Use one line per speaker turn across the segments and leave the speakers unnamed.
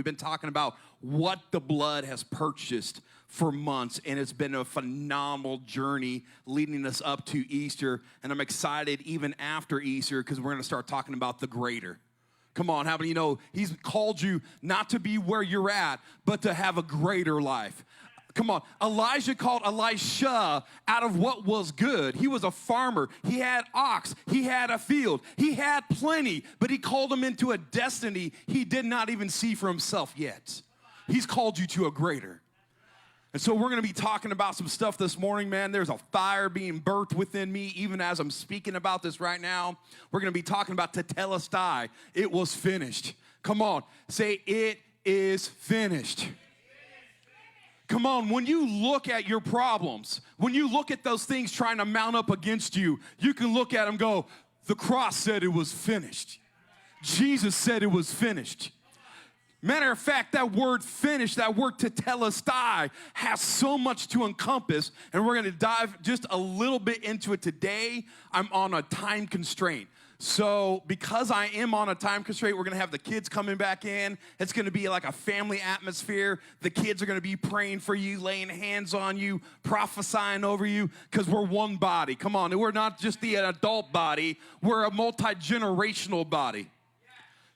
We've been talking about what the blood has purchased for months, and it's been a phenomenal journey leading us up to Easter. And I'm excited even after Easter because we're going to start talking about the greater. Come on, how many know he's called you not to be where you're at, but to have a greater life? Come on, Elijah called Elisha out of what was good. He was a farmer. He had ox. He had a field. He had plenty, but he called him into a destiny he did not even see for himself yet. He's called you to a greater. And so we're going to be talking about some stuff this morning, man. There's a fire being birthed within me even as I'm speaking about this right now. We're going to be talking about Tetelestai. It was finished. Come on, say it is finished. Come on, when you look at your problems, when you look at those things trying to mount up against you, you can look at them and go, the cross said it was finished. Jesus said it was finished. Matter of fact, that word finished, that word tetelestai, has so much to encompass, and we're going to dive just a little bit into it today. I'm on a time constraint. So because I am on a time constraint, we're going to have the kids coming back in. It's going to be like a family atmosphere. The kids are going to be praying for you, laying hands on you, prophesying over you, because we're one body. Come on, we're not just the adult body. We're a multi-generational body.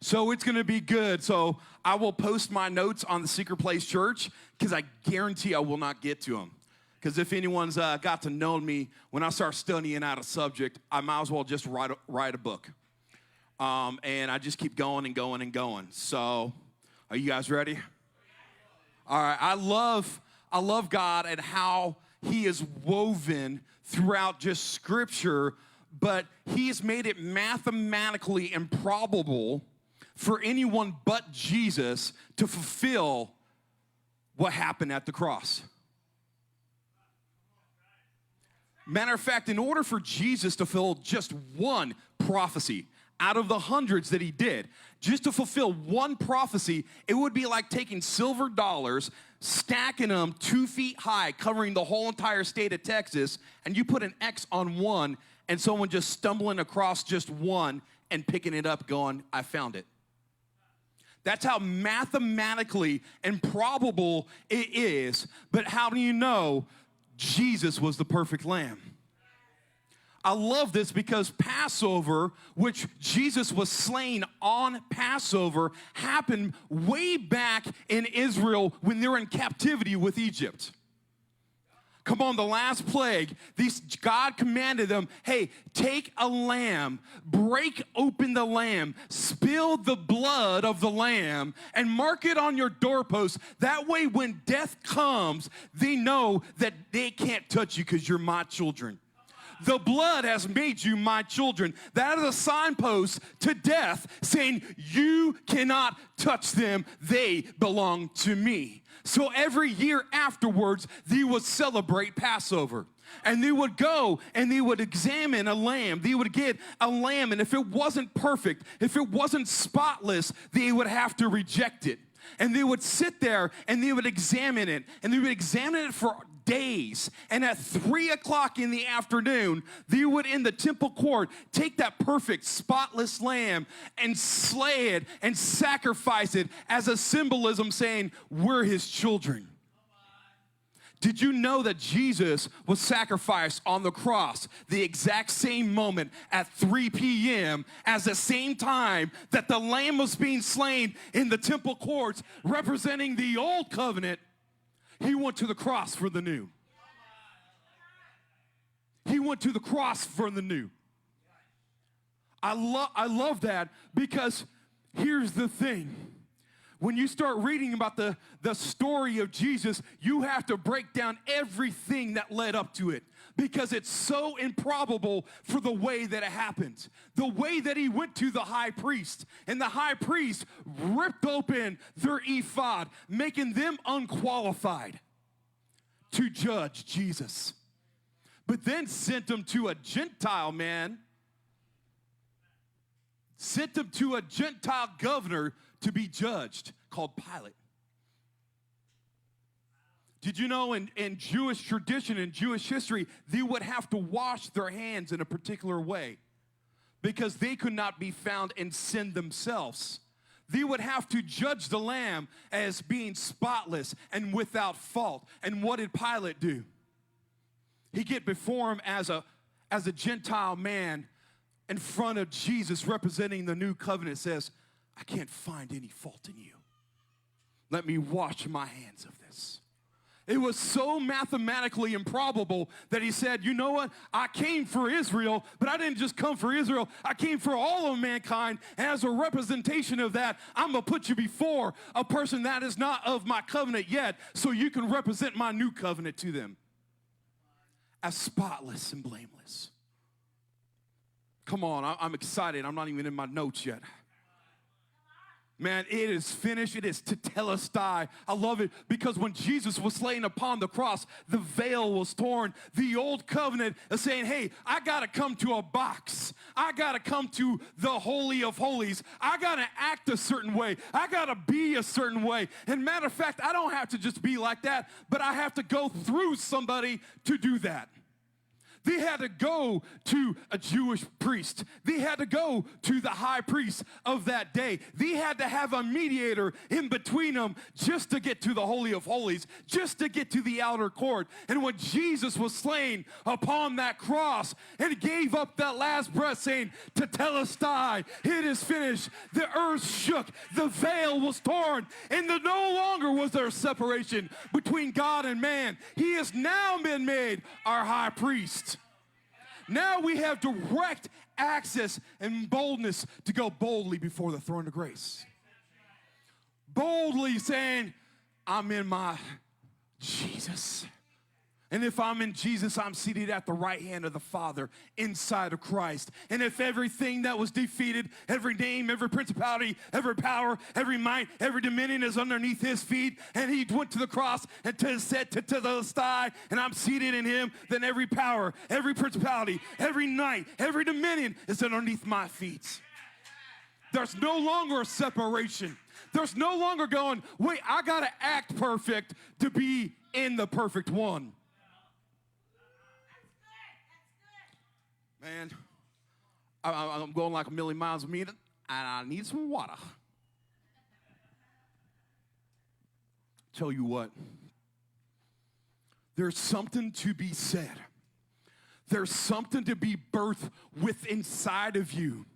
So it's going to be good. So I will post my notes on the Secret Place Church because I guarantee I will not get to them. Because if anyone's got to know me, when I start studying out a subject, I might as well just write a book. And I just keep going and going and going. So are you guys ready? All right. I love God and how he is woven throughout just Scripture, but he has made it mathematically improbable for anyone but Jesus to fulfill what happened at the cross. Matter of fact, in order for Jesus to fulfill just one prophecy out of the hundreds that he did, just to fulfill one prophecy, it would be like taking silver dollars, stacking them 2 feet high, covering the whole entire state of Texas, and you put an X on one, and someone just stumbling across just one and picking it up going, I found it. That's how mathematically improbable it is, but how do you know Jesus was the perfect lamb? I love this because Passover, which Jesus was slain on Passover, happened way back in Israel when they were in captivity with Egypt. Come on, the last plague, God commanded them, hey, take a lamb, break open the lamb, spill the blood of the lamb, and mark it on your doorpost. That way, when death comes, they know that they can't touch you because you're my children. The blood has made you my children. That is a signpost to death saying, you cannot touch them. They belong to me. So every year afterwards, they would celebrate Passover. And they would go and they would examine a lamb. They would get a lamb, and if it wasn't perfect, if it wasn't spotless, they would have to reject it. And they would sit there and they would examine it. And they would examine it for days. And at 3 o'clock in the afternoon, they would, in the temple court, take that perfect, spotless lamb and slay it and sacrifice it as a symbolism saying, we're his children. Did you know that Jesus was sacrificed on the cross the exact same moment at 3 p.m. as the same time that the lamb was being slain in the temple courts representing the old covenant? He went to the cross for the new. He went to the cross for the new. I love that because here's the thing. When you start reading about the story of Jesus, you have to break down everything that led up to it because it's so improbable for the way that it happened. The way that he went to the high priest, and the high priest ripped open their ephod, making them unqualified to judge Jesus. But then sent them to a Gentile man, sent them to a Gentile governor to be judged, called Pilate. Did you know in Jewish tradition, in Jewish history, they would have to wash their hands in a particular way because they could not be found in sin themselves. They would have to judge the lamb as being spotless and without fault. And what did Pilate do? He get before him as a Gentile man in front of Jesus representing the new covenant, says, I can't find any fault in you. Let me wash my hands of this. It was so mathematically improbable that he said, you know what? I came for Israel, but I didn't just come for Israel. I came for all of mankind. And as a representation of that, I'm going to put you before a person that is not of my covenant yet, so you can represent my new covenant to them as spotless and blameless. Come on, I'm excited. I'm not even in my notes yet. Man, it is finished. It is Tetelestai. I love it because when Jesus was slain upon the cross, the veil was torn. The old covenant is saying, hey, I got to come to a box. I got to come to the Holy of Holies. I got to act a certain way. I got to be a certain way. And matter of fact, I don't have to just be like that, but I have to go through somebody to do that. They had to go to a Jewish priest. They had to go to the high priest of that day. They had to have a mediator in between them just to get to the Holy of Holies, just to get to the outer court. And when Jesus was slain upon that cross and gave up that last breath saying, Tetelestai, it is finished, the earth shook, the veil was torn, and no longer was there a separation between God and man. He has now been made our high priest. Now we have direct access and boldness to go boldly before the throne of grace. Boldly saying, I'm in my Jesus. And if I'm in Jesus, I'm seated at the right hand of the Father inside of Christ. And if everything that was defeated, every name, every principality, every power, every might, every dominion is underneath his feet, and he went to the cross and said to the sky, and I'm seated in him, then every power, every principality, every might, every dominion is underneath my feet. There's no longer a separation. There's no longer going, wait, I got to act perfect to be in the perfect one. Man, I'm going like a million miles a minute, and I need some water. Tell you what, there's something to be said. There's something to be birthed within inside of you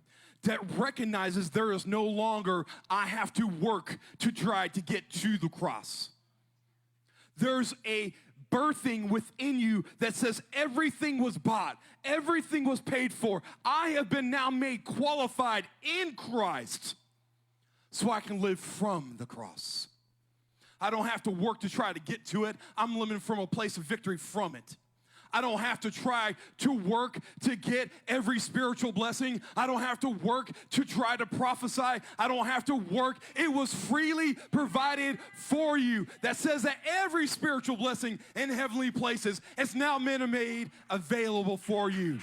that recognizes there is no longer, I have to work to try to get to the cross. There's a birthing within you that says everything was bought, everything was paid for. I have been now made qualified in Christ so I can live from the cross. I don't have to work to try to get to it. I'm living from a place of victory from it. I don't have to try to work to get every spiritual blessing. I don't have to work to try to prophesy. I don't have to work. It was freely provided for you. That says that every spiritual blessing in heavenly places is now made available for you.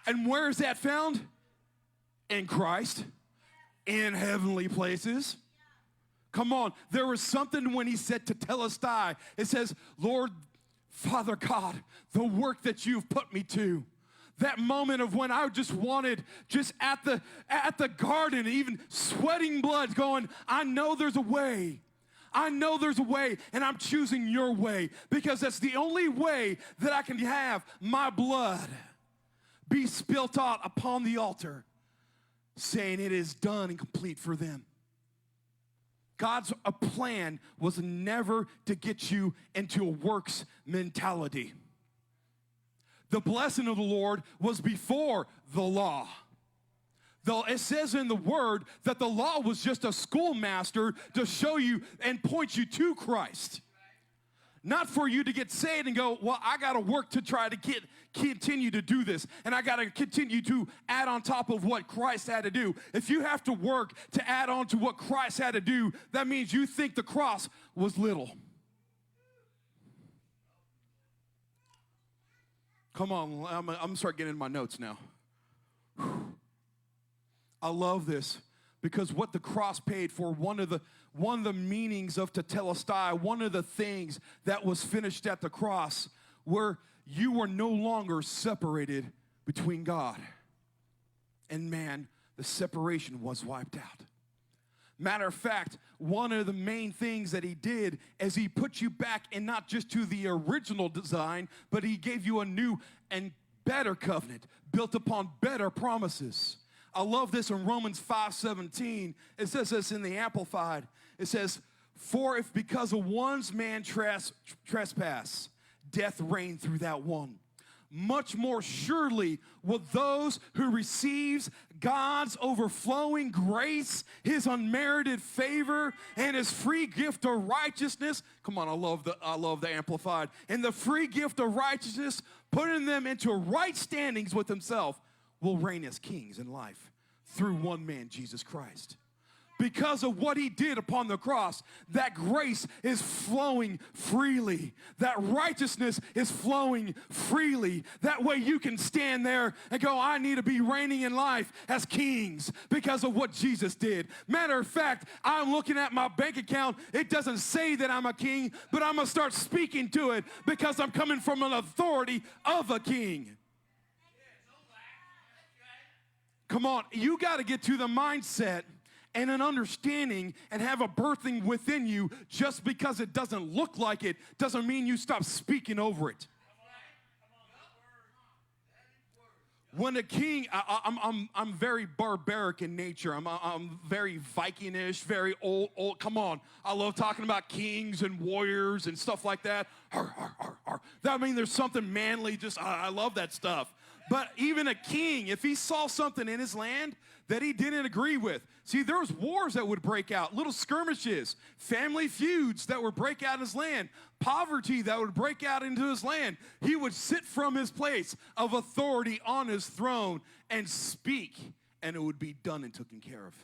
And where is that found? In Christ, in heavenly places. Come on, there was something when he said Tetelestai. It says, Lord, Father God, the work that you've put me to, that moment of when I just wanted, just at the garden, even sweating blood, going, I know there's a way. I know there's a way, and I'm choosing your way because that's the only way that I can have my blood be spilt out upon the altar, saying it is done and complete for them. God's plan was never to get you into a works mentality. The blessing of the Lord was before the law. Though it says in the word that the law was just a schoolmaster to show you and point you to Christ. Not for you to get saved and go, well, I got to work to try to continue to do this. And I got to continue to add on top of what Christ had to do. If you have to work to add on to what Christ had to do, that means you think the cross was little. Come on, I'm going to start getting in my notes now. I love this. Because what the cross paid for, one of the meanings of Tetelestai, one of the things that was finished at the cross, where you were no longer separated between God and man. the separation was wiped out. Matter of fact, one of the main things that he did is he put you back and not just to the original design, but he gave you a new and better covenant built upon better promises. I love this in Romans 5:17. It says this in the Amplified. It says, for if because of one man's trespass, death reigned through that one, much more surely will those who receives God's overflowing grace, his unmerited favor, and his free gift of righteousness. Come on, I love the Amplified. And the free gift of righteousness, putting them into right standings with himself, will reign as kings in life through one man, Jesus Christ. Because of what he did upon the cross, that grace is flowing freely. That righteousness is flowing freely. That way you can stand there and go, I need to be reigning in life as kings because of what Jesus did. Matter of fact, I'm looking at my bank account. It doesn't say that I'm a king, but I'm going to start speaking to it because I'm coming from an authority of a king. Come on, you got to get to the mindset and an understanding and have a birthing within you. Just because it doesn't look like it doesn't mean you stop speaking over it. When a king, I'm very barbaric in nature. I'm very Vikingish, very old. Come on, I love talking about kings and warriors and stuff like that. That means there's something manly. I love that stuff. But even a king, if he saw something in his land that he didn't agree with, see, there was wars that would break out, little skirmishes, family feuds that would break out in his land, poverty that would break out into his land. He would sit from his place of authority on his throne and speak, and it would be done and taken care of.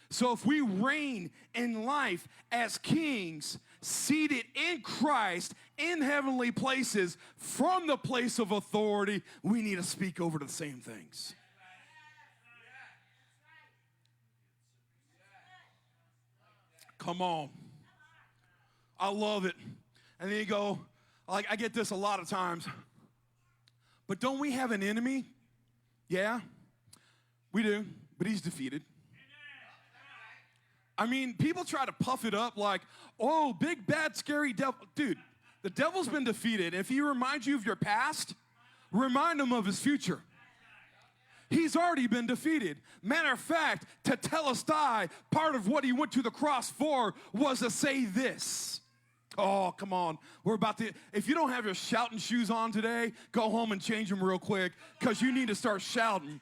So if we reign in life as kings, seated in Christ in heavenly places from the place of authority, we need to speak over the same things. Come on. I love it. And then you go, like, I get this a lot of times. But don't we have an enemy? Yeah, we do, but he's defeated. I mean, people try to puff it up like, oh, big, bad, scary devil. Dude, the devil's been defeated. If he reminds you of your past, remind him of his future. He's already been defeated. Matter of fact, Tetelestai, part of what he went to the cross for was to say this. Oh, come on. We're about to, if you don't have your shouting shoes on today, go home and change them real quick because you need to start shouting.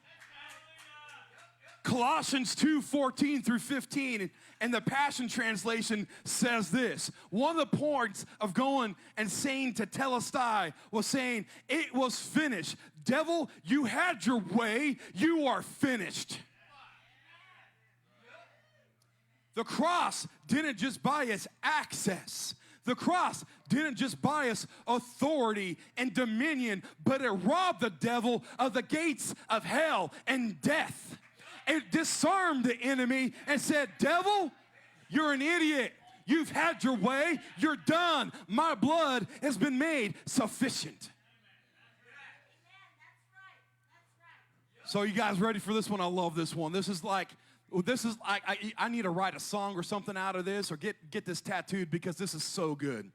Colossians 2:14 through 15, and the Passion Translation says this. One of the points of going and saying Tetelestai was saying, it was finished. Devil, you had your way. You are finished. The cross didn't just buy us access. The cross didn't just buy us authority and dominion, but it robbed the devil of the gates of hell and death. It disarmed the enemy and said, devil, you're an idiot. You've had your way. You're done. My blood has been made sufficient. So you guys ready for this one? I love this one. This is like I need to write a song or something out of this or get this tattooed because this is so good.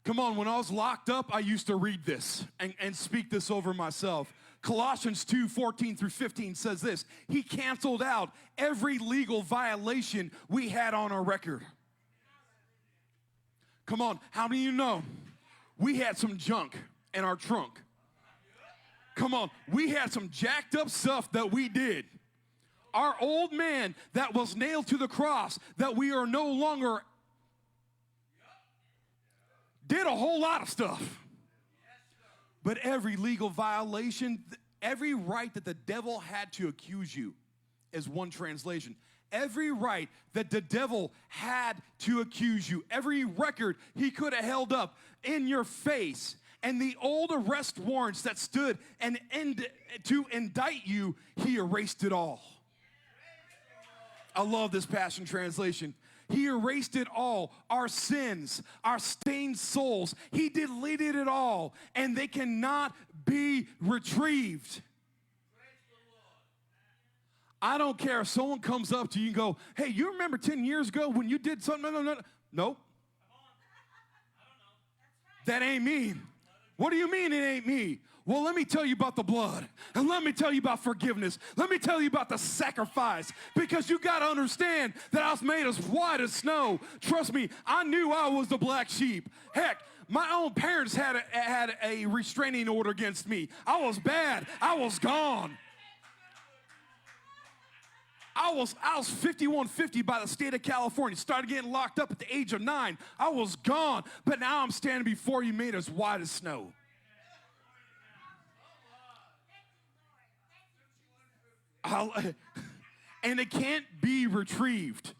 Come on, when I was locked up, I used to read this and speak this over myself. Colossians 2:14 through 15 says this. He canceled out every legal violation we had on our record. Come on, how many of you know we had some junk in our trunk? Come on, we had some jacked up stuff that we did. Our old man that was nailed to the cross that we are no longer did a whole lot of stuff. But every legal violation, every right that the devil had to accuse you is one translation. Every right that the devil had to accuse you, every record he could have held up in your face, and the old arrest warrants that stood to indict you, he erased it all. I love this Passion Translation. He erased it all, our sins, our stained souls. He deleted it all, and they cannot be retrieved. I don't care if someone comes up to you and go, hey, you remember 10 years ago when you did something? No. Nope. That ain't me. What do you mean it ain't me? Well, let me tell you about the blood, and let me tell you about forgiveness. Let me tell you about the sacrifice, because you got to understand that I was made as white as snow. Trust me, I knew I was the black sheep. Heck, my own parents had a restraining order against me. I was bad. I was gone. I was 5150 by the state of California. Started getting locked up at the age of 9. I was gone. But now I'm standing before you, made as white as snow. And it can't be retrieved.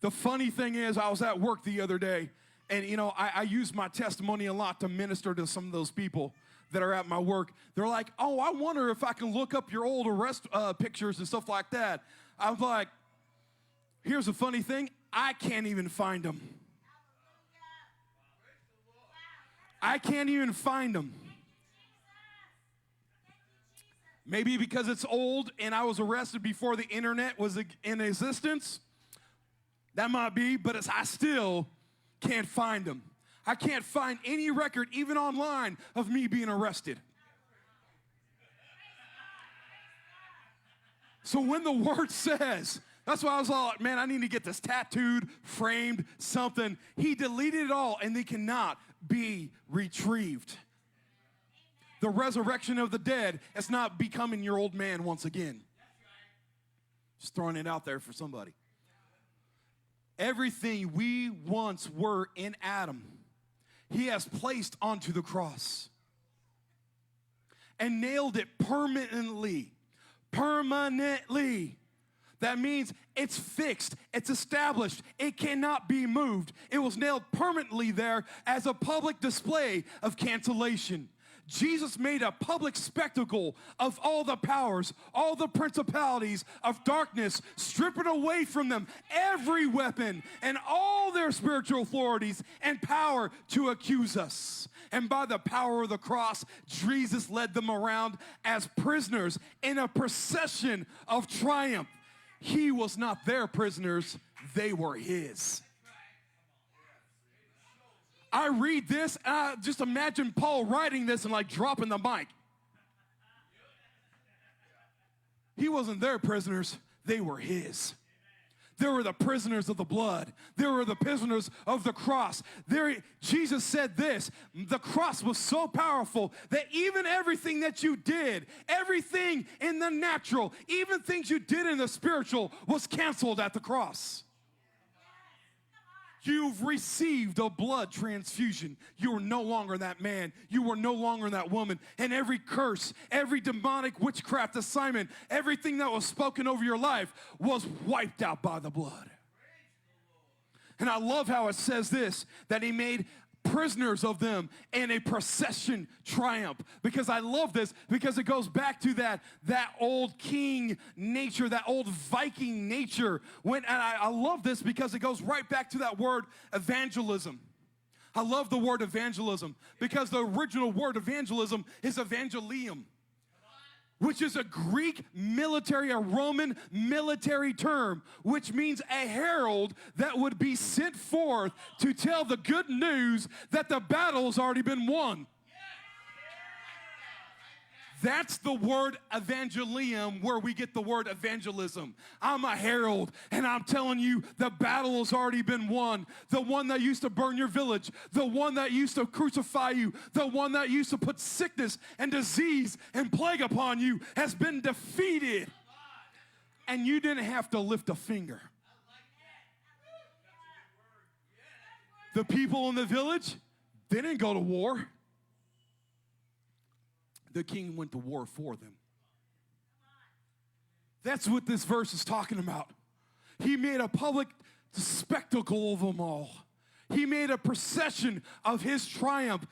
The funny thing is, I was at work the other day, and I use my testimony a lot to minister to some of those people that are at my work. They're like, oh, I wonder if I can look up your old arrest pictures and stuff like that. I was like, here's the funny thing, I can't even find them. I can't even find them. Maybe because it's old and I was arrested before the internet was in existence. That might be, but I still can't find them. I can't find any record, even online, of me being arrested. So when the word says, that's why I was all, man, I need to get this tattooed, framed, something. He deleted it all, and they cannot be retrieved. The resurrection of the dead is not becoming your old man once again. Just throwing it out there for somebody. Everything we once were in Adam, he has placed onto the cross and nailed it permanently. Permanently. That means it's fixed, it's established, it cannot be moved. It was nailed permanently there as a public display of cancellation. Jesus made a public spectacle of all the powers, all the principalities of darkness, stripping away from them every weapon and all their spiritual authorities and power to accuse us. And by the power of the cross, Jesus led them around as prisoners in a procession of triumph. He was not their prisoners, they were his. I read this, and I just imagine Paul writing this and like dropping the mic. He wasn't their prisoners, they were his. They were the prisoners of the blood. They were the prisoners of the cross. Jesus said this, the cross was so powerful that even everything that you did, everything in the natural, even things you did in the spiritual was canceled at the cross. You've received a blood transfusion. You are no longer that man. You are no longer that woman. And every curse, every demonic witchcraft assignment, everything that was spoken over your life was wiped out by the blood. And I love how it says this, that he made prisoners of them in a procession triumph. Because I love this, because it goes back to that old king nature, that old Viking nature. And I love this because it goes right back to that word evangelism. I love the word evangelism because the original word evangelism is evangelium, which is a Greek military, a Roman military term, which means a herald that would be sent forth to tell the good news that the battle's already been won. That's the word evangelium, where we get the word evangelism. I'm a herald, and I'm telling you the battle has already been won. The one that used to burn your village, the one that used to crucify you, the one that used to put sickness and disease and plague upon you has been defeated. And you didn't have to lift a finger. The people in the village, they didn't go to war. The king went to war for them. That's what this verse is talking about. He made a public spectacle of them all. He made a procession of his triumph.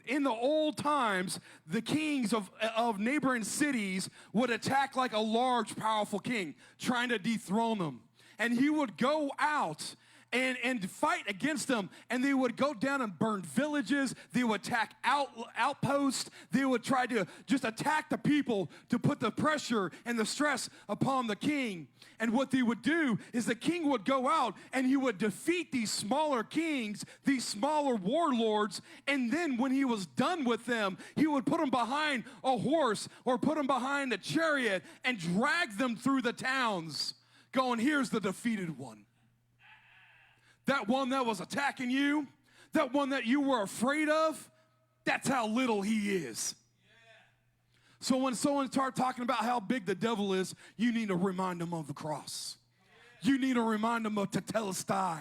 In the old times, the kings of neighboring cities would attack like a large, powerful king, trying to dethrone them. And he would go out and fight against them. And they would go down and burn villages. They would attack outposts. They would try to just attack the people to put the pressure and the stress upon the king. And what they would do is the king would go out and he would defeat these smaller kings, these smaller warlords, and then when he was done with them, he would put them behind a horse or put them behind a chariot and drag them through the towns, going, here's the defeated one. That one that was attacking you, that one that you were afraid of, that's how little he is. So when someone starts talking about how big the devil is, you need to remind them of the cross. You need to remind them of Tetelestai.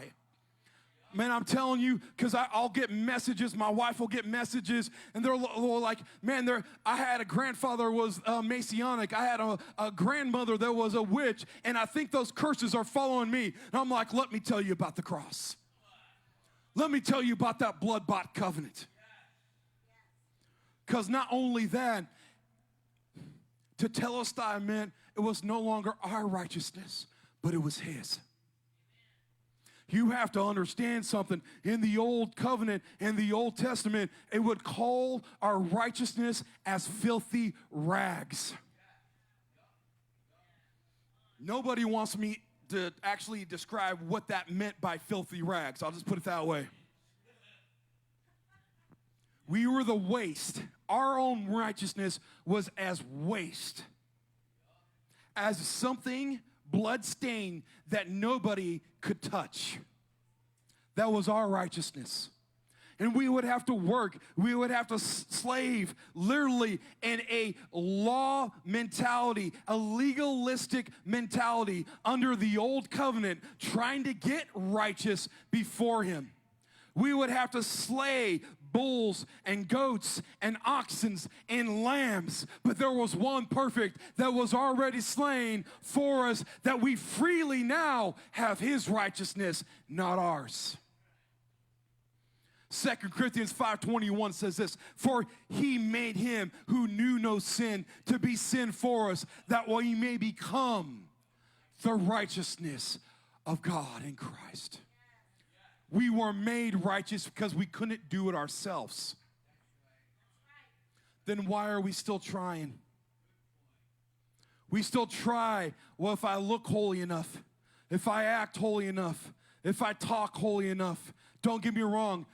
Man, I'm telling you, because I'll get messages, my wife will get messages, and they're like, man, I had a grandfather who was Masonic. I had a grandmother that was a witch, and I think those curses are following me. And I'm like, let me tell you about the cross. Let me tell you about that blood-bought covenant. Because not only that, Tetelestai meant it was no longer our righteousness, but it was his. You have to understand something. In the Old Covenant and the Old Testament, it would call our righteousness as filthy rags. Nobody wants me to actually describe what that meant by filthy rags. I'll just put it that way. We were the waste. Our own righteousness was as waste, as something bloodstained that nobody could touch. That was our righteousness. And we would have to work. We would have to slave, literally, in a law mentality, a legalistic mentality under the old covenant, trying to get righteous before him. We would have to slay bulls and goats and oxen and lambs, but there was one perfect that was already slain for us, that we freely now have his righteousness, not ours. 2 Corinthians 5:21 says this, for he made him who knew no sin to be sin for us, that we may become the righteousness of God in Christ. We were made righteous because we couldn't do it ourselves. Then why are we still trying? We still try, well, if I look holy enough, if I act holy enough, if I talk holy enough. Don't get me wrong.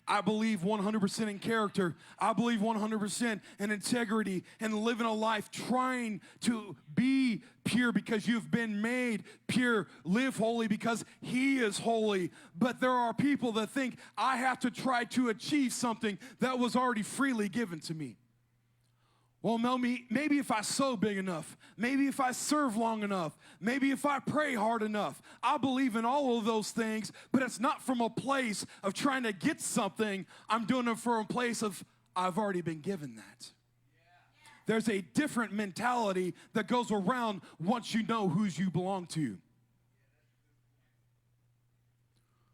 I believe 100% in character. I believe 100% in integrity and living a life trying to be pure because you've been made pure. Live holy because he is holy. But there are people that think I have to try to achieve something that was already freely given to me. Well, maybe if I sow big enough, maybe if I serve long enough, maybe if I pray hard enough. I believe in all of those things, but it's not from a place of trying to get something. I'm doing it from a place of I've already been given that. There's a different mentality that goes around once you know whose you belong to.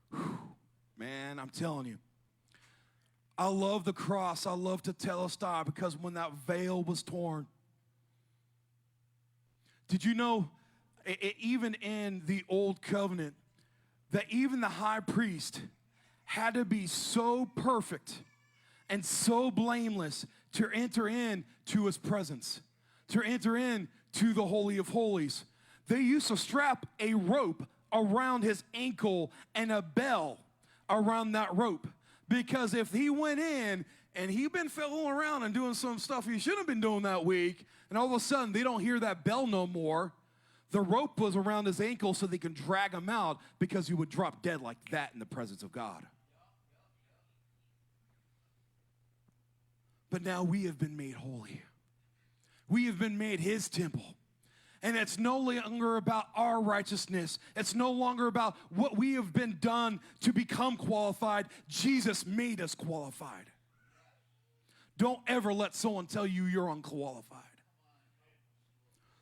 Whew. Man, I'm telling you. I love the cross. I love Tetelestai because when that veil was torn, did you know, even in the old covenant, that even the high priest had to be so perfect and so blameless to enter into his presence, to enter into the Holy of Holies. They used to strap a rope around his ankle and a bell around that rope. Because if he went in and he'd been fooling around and doing some stuff he shouldn't have been doing that week, and all of a sudden they don't hear that bell no more, the rope was around his ankle so they can drag him out because he would drop dead like that in the presence of God. But now we have been made holy. We have been made his temple. And it's no longer about our righteousness. It's no longer about what we have been done to become qualified. Jesus made us qualified. Don't ever let someone tell you you're unqualified.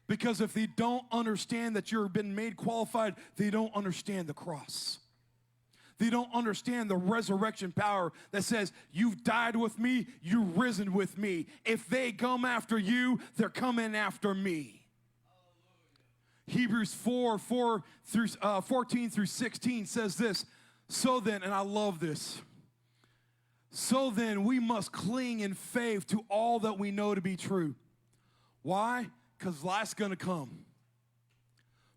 Because if they don't understand that you've been made qualified, they don't understand the cross. They don't understand the resurrection power that says, you've died with me, you've risen with me. If they come after you, they're coming after me. Hebrews 14 through 16 says this. So then, and I love this. So then we must cling in faith to all that we know to be true. Why? Because life's going to come.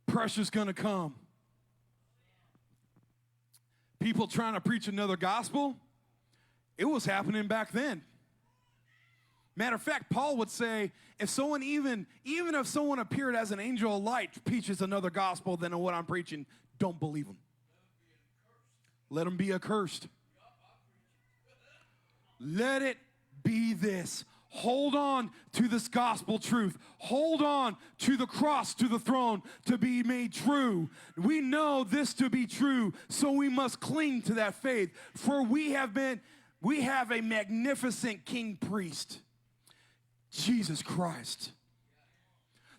Pressure's going to come. People trying to preach another gospel, it was happening back then. Matter of fact, Paul would say, if someone even if someone appeared as an angel of light preaches another gospel than what I'm preaching, don't believe them. Let them be accursed. Let it be this. Hold on to this gospel truth. Hold on to the cross, to the throne, to be made true. We know this to be true, so we must cling to that faith. For we have a magnificent king priest, Jesus Christ,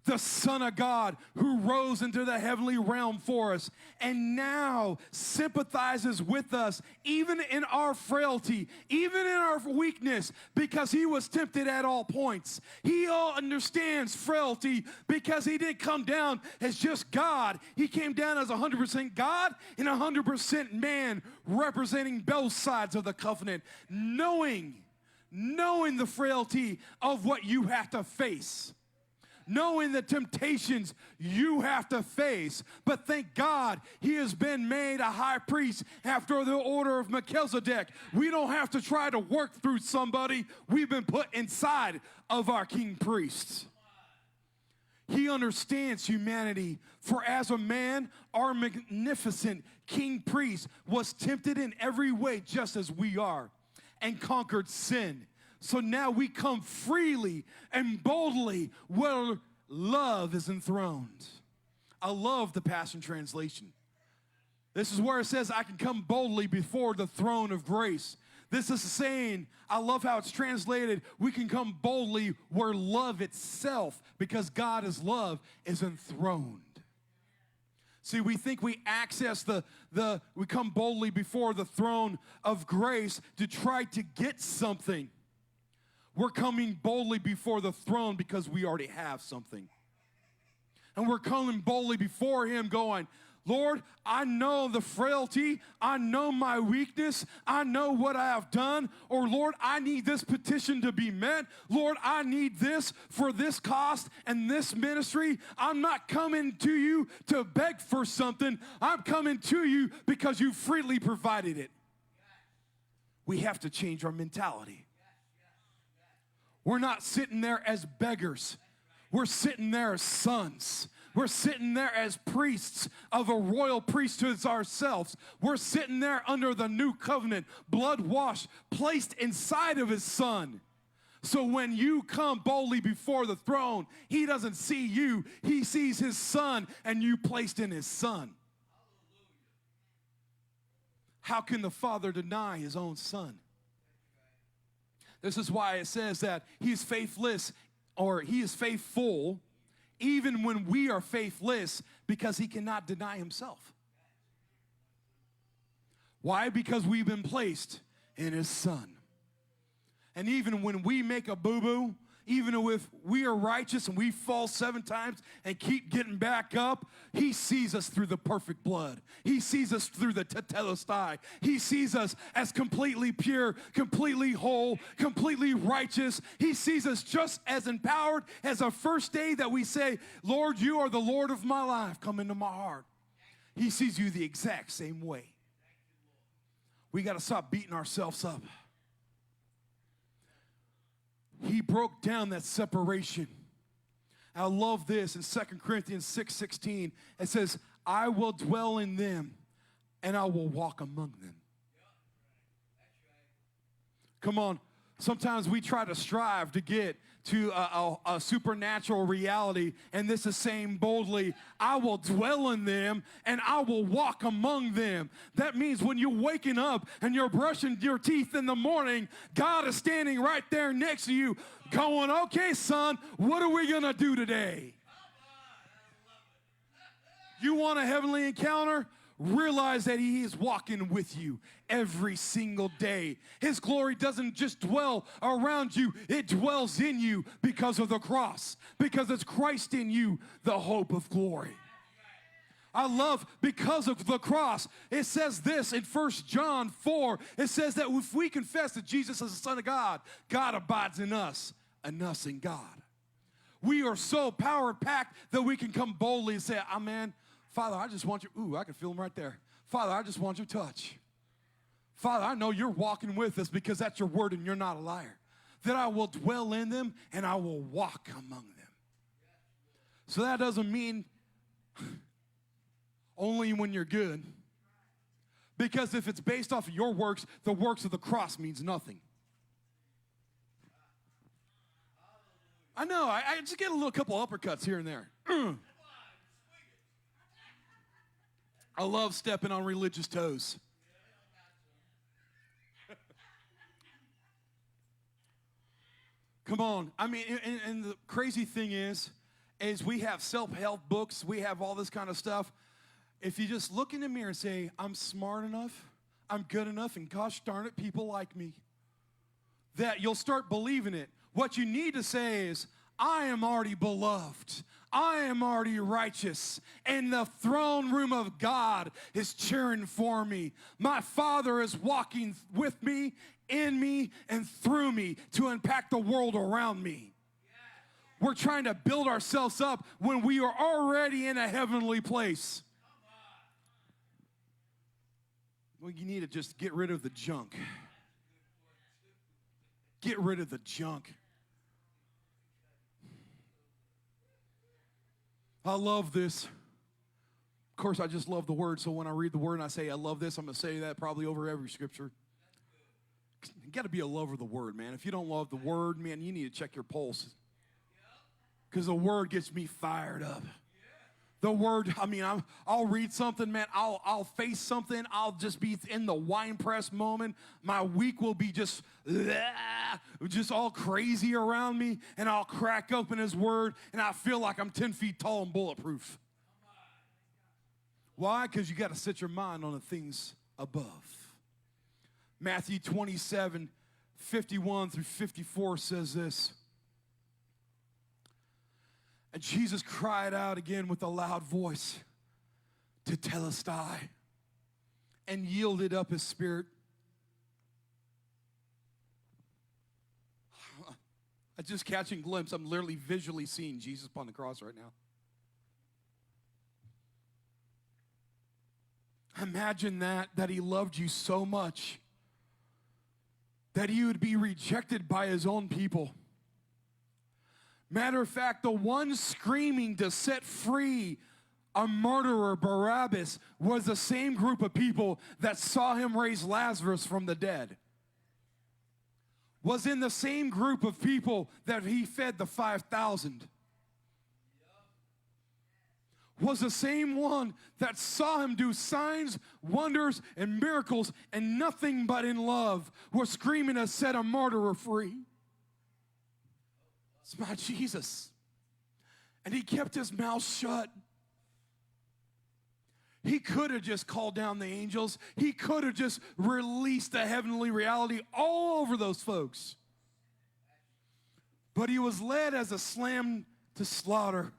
the Son of God, who rose into the heavenly realm for us and now sympathizes with us even in our frailty, even in our weakness, because he was tempted at all points. He all understands frailty because he didn't come down as just God. He came down as 100% God and 100% man, representing both sides of the covenant, knowing the frailty of what you have to face. Knowing the temptations you have to face. But thank God he has been made a high priest after the order of Melchizedek. We don't have to try to work through somebody. We've been put inside of our king priests. He understands humanity, for as a man, our magnificent king priest was tempted in every way just as we are, and conquered sin. So now we come freely and boldly where love is enthroned. I love the Passion Translation. This is where it says, I can come boldly before the throne of grace. This is saying, I love how it's translated, we can come boldly where love itself, because God is love, is enthroned. See, we think we access we come boldly before the throne of grace to try to get something. We're coming boldly before the throne because we already have something. And we're coming boldly before him going, Lord, I know the frailty. I know my weakness. I know what I have done. Or, Lord, I need this petition to be met. Lord, I need this for this cost and this ministry. I'm not coming to you to beg for something. I'm coming to you because you freely provided it. We have to change our mentality. We're not sitting there as beggars. We're sitting there as sons. We're sitting there as priests of a royal priesthood ourselves. We're sitting there under the new covenant, blood washed, placed inside of his son. So when you come boldly before the throne, he doesn't see you. He sees his son and you placed in his son. How can the father deny his own son? This is why it says that he is faithless, or he is faithful, even when we are faithless, because he cannot deny himself. Why? Because we've been placed in his son. And even when we make a boo-boo, even if we are righteous and we fall 7 times and keep getting back up, he sees us through the perfect blood. He sees us through the Tetelestai. He sees us as completely pure, completely whole, completely righteous. He sees us just as empowered as the first day that we say, Lord, you are the Lord of my life. Come into my heart. He sees you the exact same way. We got to stop beating ourselves up. He broke down that separation. I love this in 2 Corinthians 6:16. It says, I will dwell in them and I will walk among them. Come on. Sometimes we try to strive to get to a supernatural reality, and this is saying boldly, I will dwell in them and I will walk among them. That means when you're waking up and you're brushing your teeth in the morning, God is standing right there next to you going, okay, son, what are we going to do today? You want a heavenly encounter? Realize that he is walking with you every single day. His glory doesn't just dwell around you, it dwells in you because of the cross, because it's Christ in you, the hope of glory.
I love because of the cross. It says this in 1 John 4. It says that if we confess that Jesus is the Son of God, God abides in us and us in God. We are so power-packed that we can come boldly and say, man, Father, I just want you. Ooh, I can feel him right there. Father, I just want your touch. Father, I know you're walking with us because that's your word and you're not a liar. That I will dwell in them and I will walk among them. So that doesn't mean only when you're good. Because if it's based off of your works, the works of the cross means nothing. I know, I just get a little couple uppercuts here and there. I love stepping on religious toes. Come on. I mean, and the crazy thing is we have self-help books, we have all this kind of stuff. If you just look in the mirror and say, I'm smart enough, I'm good enough, and gosh darn it, people like me, that you'll start believing it. What you need to say is, I am already beloved. I am already righteous. And the throne room of God is cheering for me. My Father is walking with me, in me, and through me to impact the world around me. We're trying to build ourselves up when we are already in a heavenly place. Well, you need to just get rid of the junk. Get rid of the junk. I love this. Of course, I just love the word, so when I read the word and I say I love this, I'm going to say that probably over every scripture. You got to be a lover of the word, man. If you don't love the word, man, you need to check your pulse. Because the word gets me fired up. The word, I mean, I'll read something, man. I'll face something. I'll just be in the wine press moment. My week will be just all crazy around me, and I'll crack open his word, and I feel like I'm 10 feet tall and bulletproof. Why? Because you got to set your mind on the things above. Matthew 27:51-54 says this. And Jesus cried out again with a loud voice, Tetelestai, and yielded up his spirit. I'm just catching a glimpse. I'm literally visually seeing Jesus upon the cross right now. Imagine that he loved you so much that he would be rejected by his own people. Matter of fact, the one screaming to set free a murderer, Barabbas, was the same group of people that saw him raise Lazarus from the dead. Was in the same group of people that he fed the 5,000. Was the same one that saw him do signs, wonders, and miracles, and nothing but in love was screaming to set a murderer free. It's my Jesus. And he kept his mouth shut. He could have just called down the angels. He could have just released the heavenly reality all over those folks. But he was led as a lamb to slaughter.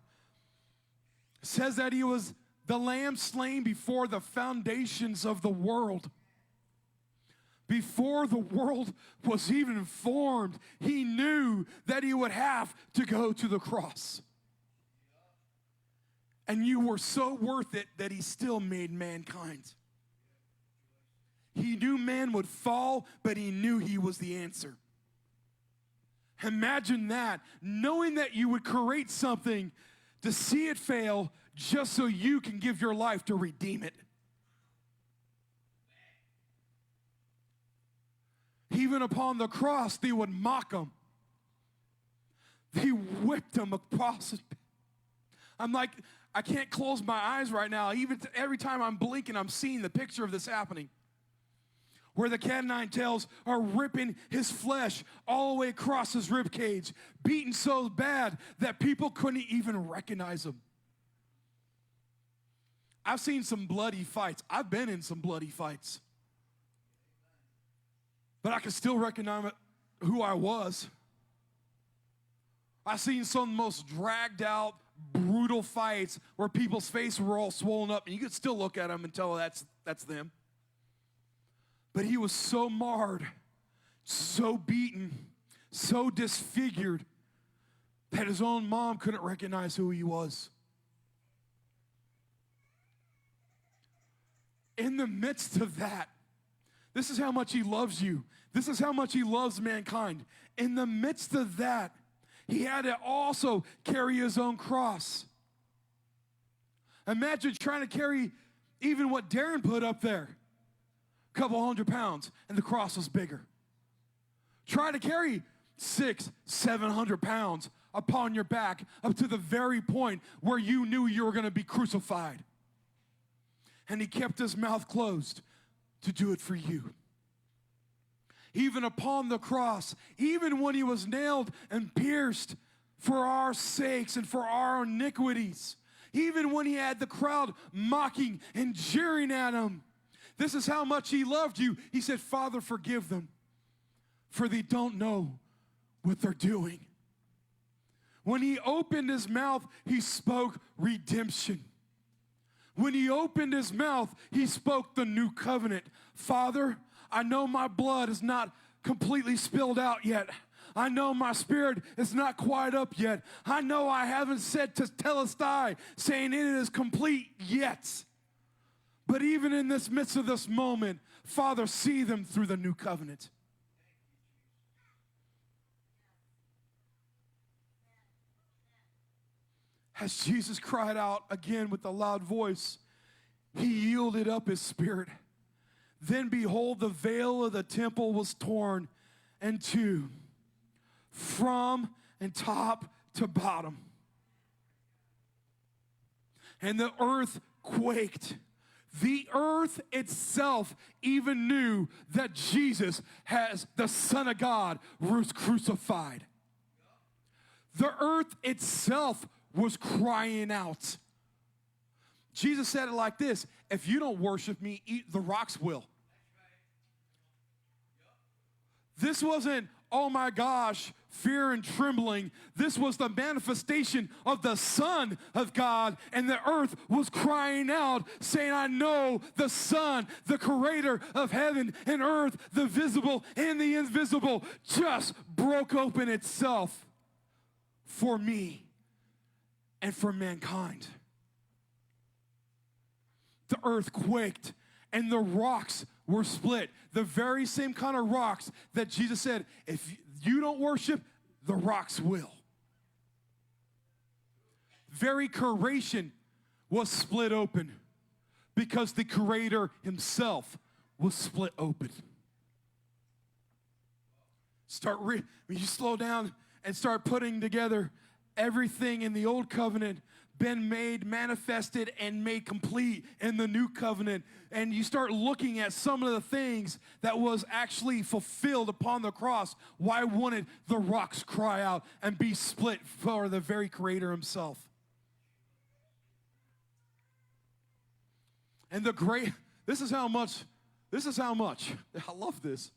It says that he was the lamb slain before the foundations of the world. Before the world was even formed, he knew that he would have to go to the cross. And you were so worth it that he still made mankind. He knew man would fall, but he knew he was the answer. Imagine that, knowing that you would create something to see it fail just so you can give your life to redeem it. Even upon the cross, they would mock him. They whipped him across it. I'm like, I can't close my eyes right now. Even every time I'm blinking, I'm seeing the picture of this happening. Where the cat o' nine tails are ripping his flesh all the way across his rib cage, beaten so bad that people couldn't even recognize him. I've seen some bloody fights. I've been in some bloody fights. But I can still recognize who I was. I've seen some of the most dragged out, brutal brutal fights where people's faces were all swollen up, and you could still look at them and tell that's them. But he was so marred, so beaten, so disfigured that his own mom couldn't recognize who he was. In the midst of that, this is how much he loves you. This is how much he loves mankind. In the midst of that, he had to also carry his own cross. Imagine trying to carry even what Darren put up there. A couple 100 pounds, and the cross was bigger. Try to carry 600-700 pounds upon your back up to the very point where you knew you were going to be crucified. And he kept his mouth closed to do it for you. Even upon the cross, even when he was nailed and pierced for our sakes and for our iniquities, even when he had the crowd mocking and jeering at him, this is how much he loved you. He said, Father, forgive them, for they don't know what they're doing. When he opened his mouth, he spoke redemption. When he opened his mouth, he spoke the new covenant. Father, I know my blood is not completely spilled out yet. I know my spirit is not quite up yet. I know I haven't said Tetelestai, saying it is complete yet. But even in this midst of this moment, Father, see them through the new covenant. As Jesus cried out again with a loud voice, he yielded up his spirit. Then behold, the veil of the temple was torn in two, from and top to bottom. And the earth quaked. The earth itself even knew that Jesus, as the Son of God, was crucified. The earth itself was crying out. Jesus said it like this: if you don't worship me, the rocks will. This wasn't, oh my gosh, fear and trembling. This was the manifestation of the Son of God, and the earth was crying out, saying, I know the Son, the creator of heaven and earth, the visible and the invisible, just broke open itself for me and for mankind. The earth quaked, and the rocks were split. The very same kind of rocks that Jesus said, if you don't worship, the rocks will. Very creation was split open because the Creator himself was split open. When you slow down and start putting together everything in the old covenant been made manifested and made complete in the new covenant, and you start looking at some of the things that was actually fulfilled upon the cross, why wouldn't the rocks cry out and be split for the very Creator himself? And this is how much, I love this.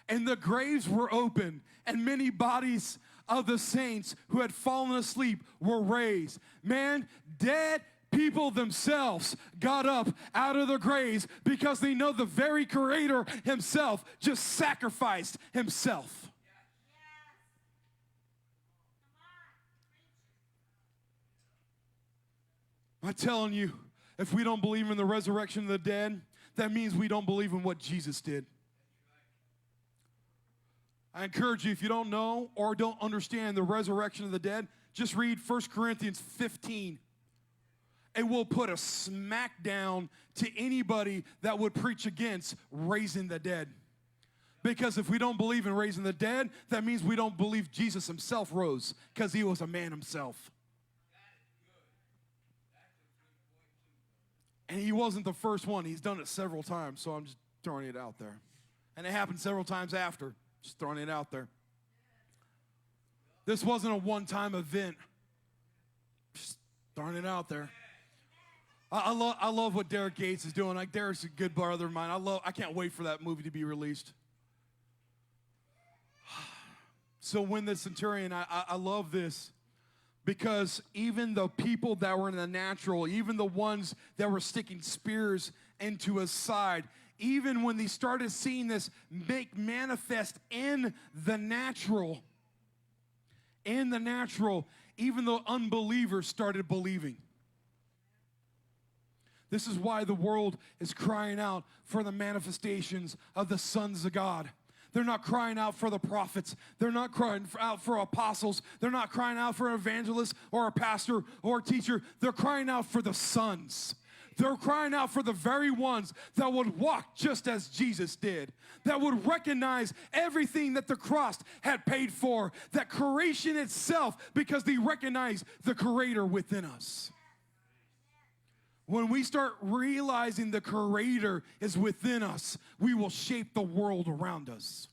And the graves were open, and many bodies of the saints who had fallen asleep were raised. Man, dead people themselves got up out of their graves because they know the very Creator himself just sacrificed himself. I'm telling you, if we don't believe in the resurrection of the dead, that means we don't believe in what Jesus did. I encourage you, if you don't know or don't understand the resurrection of the dead, just read 1 Corinthians 15. It will put a smackdown to anybody that would preach against raising the dead. Because if we don't believe in raising the dead, that means we don't believe Jesus himself rose, because he was a man himself. And he wasn't the first one. He's done it several times, so I'm just throwing it out there. And it happened several times after. Just throwing it out there. This wasn't a one-time event. Just throwing it out there. I love what Derek Gates is doing. Like, Derek's a good brother of mine. I can't wait for that movie to be released. So when the centurion, I love this, Because even the people that were in the natural, even the ones that were sticking spears into his side, even when they started seeing this make manifest in the natural, even the unbelievers started believing. This is why the world is crying out for the manifestations of the sons of God. They're not crying out for the prophets. They're not crying out for apostles. They're not crying out for an evangelist or a pastor or a teacher. They're crying out for the sons. They're crying out for the very ones that would walk just as Jesus did, that would recognize everything that the cross had paid for, that creation itself, because they recognize the Creator within us. When we start realizing the Creator is within us, we will shape the world around us.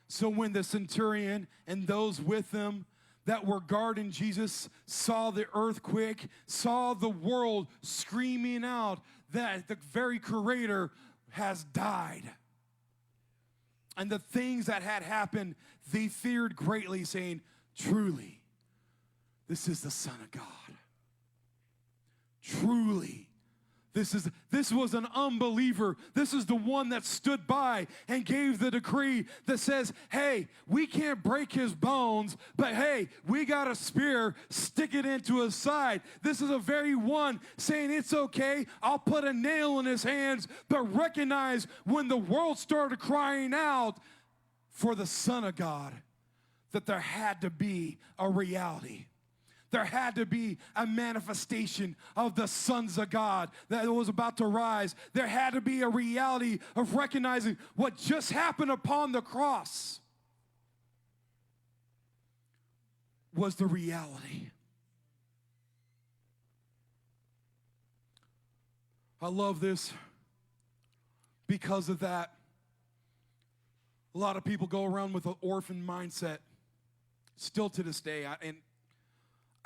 So when the centurion and those with him that were guarding Jesus saw the earthquake, saw the world screaming out that the very Creator has died, and the things that had happened, they feared greatly, saying, truly, this is the Son of God. Truly, this was an unbeliever. This is the one that stood by and gave the decree that says, hey, we can't break his bones, but hey, we got a spear, stick it into his side. This is a very one saying, it's okay, I'll put a nail in his hands, but recognize when the world started crying out for the Son of God, that there had to be a reality. There had to be a manifestation of the sons of God that was about to rise. There had to be a reality of recognizing what just happened upon the cross was the reality. I love this because of that. A lot of people go around with an orphan mindset still to this day.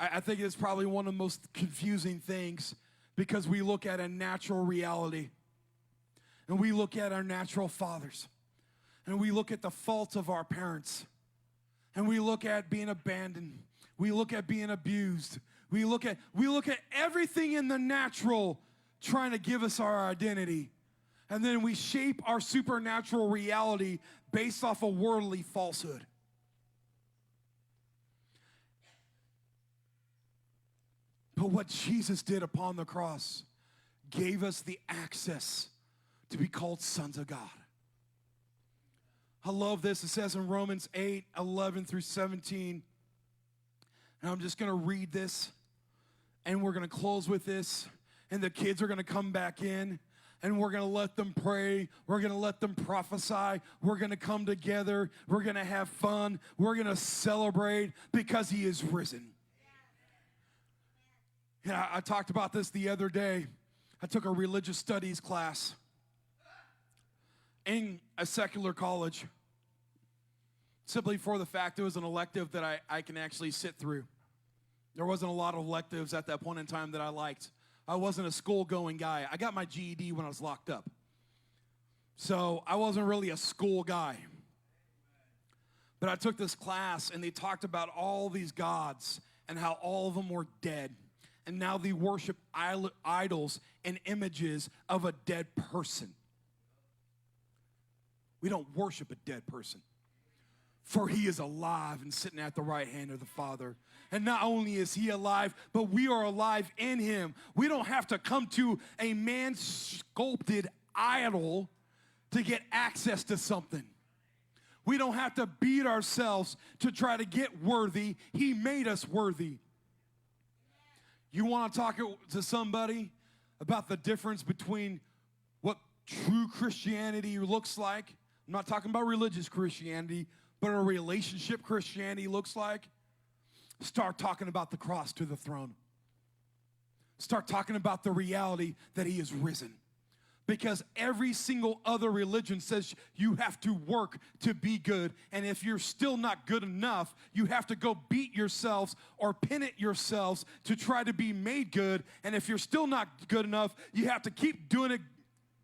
I think it's probably one of the most confusing things because we look at a natural reality and we look at our natural fathers and we look at the faults of our parents and we look at being abandoned. We look at being abused. We look at everything in the natural trying to give us our identity. And then we shape our supernatural reality based off a worldly falsehood. But what Jesus did upon the cross gave us the access to be called sons of God. I love this. It says in Romans 8:11 through 17. And I'm just going to read this, and we're going to close with this. And the kids are going to come back in, and we're going to let them pray. We're going to let them prophesy. We're going to come together. We're going to have fun. We're going to celebrate because he is risen. Yeah, I talked about this the other day. I took a religious studies class in a secular college simply for the fact it was an elective that I can actually sit through. There wasn't a lot of electives at that point in time that I liked. I wasn't a school-going guy. I got my GED when I was locked up. So I wasn't really a school guy. But I took this class, and they talked about all these gods and how all of them were dead. And now they worship idols and images of a dead person. We don't worship a dead person. For he is alive and sitting at the right hand of the Father. And not only is he alive, but we are alive in him. We don't have to come to a man-sculpted idol to get access to something. We don't have to beat ourselves to try to get worthy. He made us worthy. You want to talk to somebody about the difference between what true Christianity looks like? I'm not talking about religious Christianity, but a relationship Christianity looks like. Start talking about the cross to the throne. Start talking about the reality that he is risen. Because every single other religion says you have to work to be good. And if you're still not good enough, you have to go beat yourselves or pin it yourselves to try to be made good. And if you're still not good enough, you have to keep doing it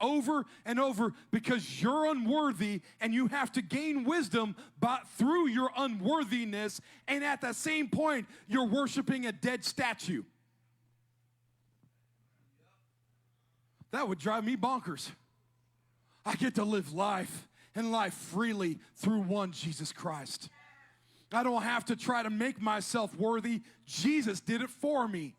over and over because you're unworthy and you have to gain wisdom through your unworthiness, and at the same point, you're worshiping a dead statue. That would drive me bonkers. I get to live life and life freely through one Jesus Christ. I don't have to try to make myself worthy. Jesus did it for me.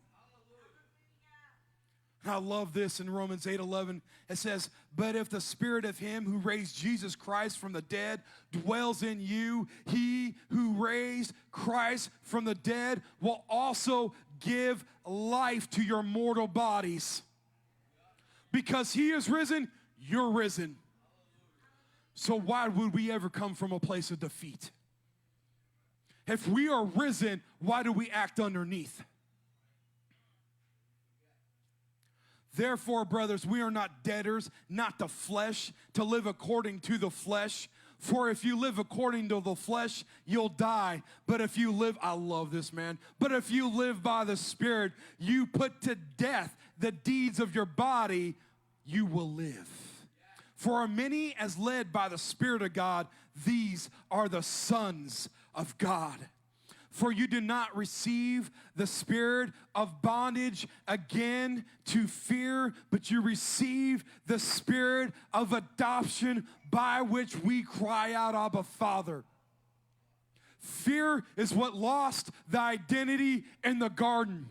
I love this in Romans 8:11. It says, but if the spirit of him who raised Jesus Christ from the dead dwells in you, he who raised Christ from the dead will also give life to your mortal bodies. Because he is risen, you're risen. So why would we ever come from a place of defeat? If we are risen, why do we act underneath? Therefore, brothers, we are not debtors, not the flesh, to live according to the flesh. For if you live according to the flesh, you'll die. But if you live, I love this, man. But if you live by the Spirit, you put to death the deeds of your body, you will live. For many as led by the Spirit of God, these are the sons of God. For you do not receive the spirit of bondage again to fear, but you receive the spirit of adoption by which we cry out, Abba, Father. Fear is what lost the identity in the garden.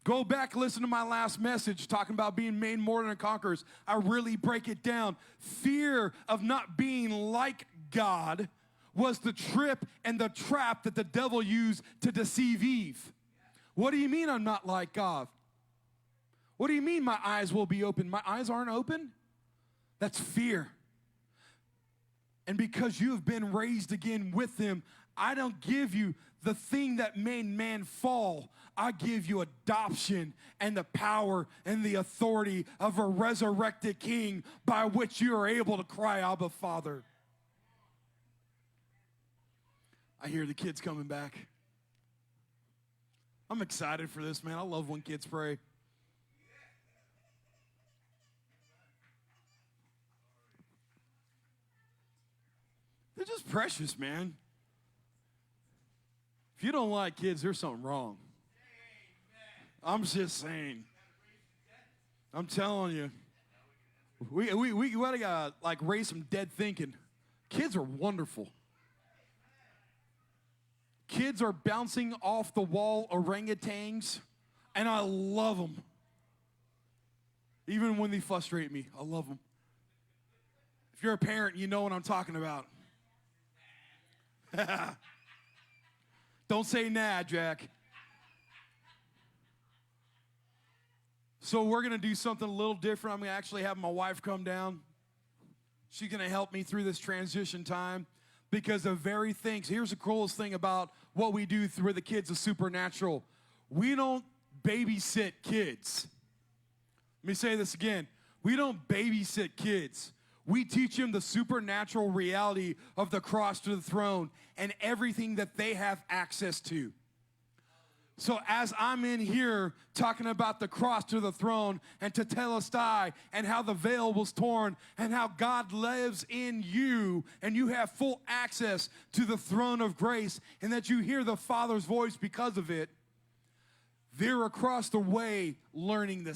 Go back, listen to my last message talking about being made more than conquerors. I really break it down. Fear of not being like God was the trip and the trap that the devil used to deceive Eve. What do you mean I'm not like God? What do you mean my eyes will be open? My eyes aren't open? That's fear. And because you have been raised again with him, I don't give you the thing that made man fall. I give you adoption and the power and the authority of a resurrected king by which you are able to cry, Abba, Father. I hear the kids coming back. I'm excited for this, man. I love when kids pray. They're just precious, man. If you don't like kids, there's something wrong. I'm just saying. I'm telling you. We gotta like raise some dead thinking. Kids are wonderful. Kids are bouncing off the wall orangutans, and I love them. Even when they frustrate me, I love them. If you're a parent, you know what I'm talking about. Don't say nah, Jack. So we're going to do something a little different. I'm going to actually have my wife come down. She's going to help me through this transition time because the very things, here's the coolest thing about what we do through the kids is supernatural. We don't babysit kids. Let me say this again. We don't babysit kids. We teach them the supernatural reality of the cross to the throne and everything that they have access to. So as I'm in here talking about the cross to the throne and Tetelestai and how the veil was torn and how God lives in you and you have full access to the throne of grace and that you hear the Father's voice because of it, they're across the way learning the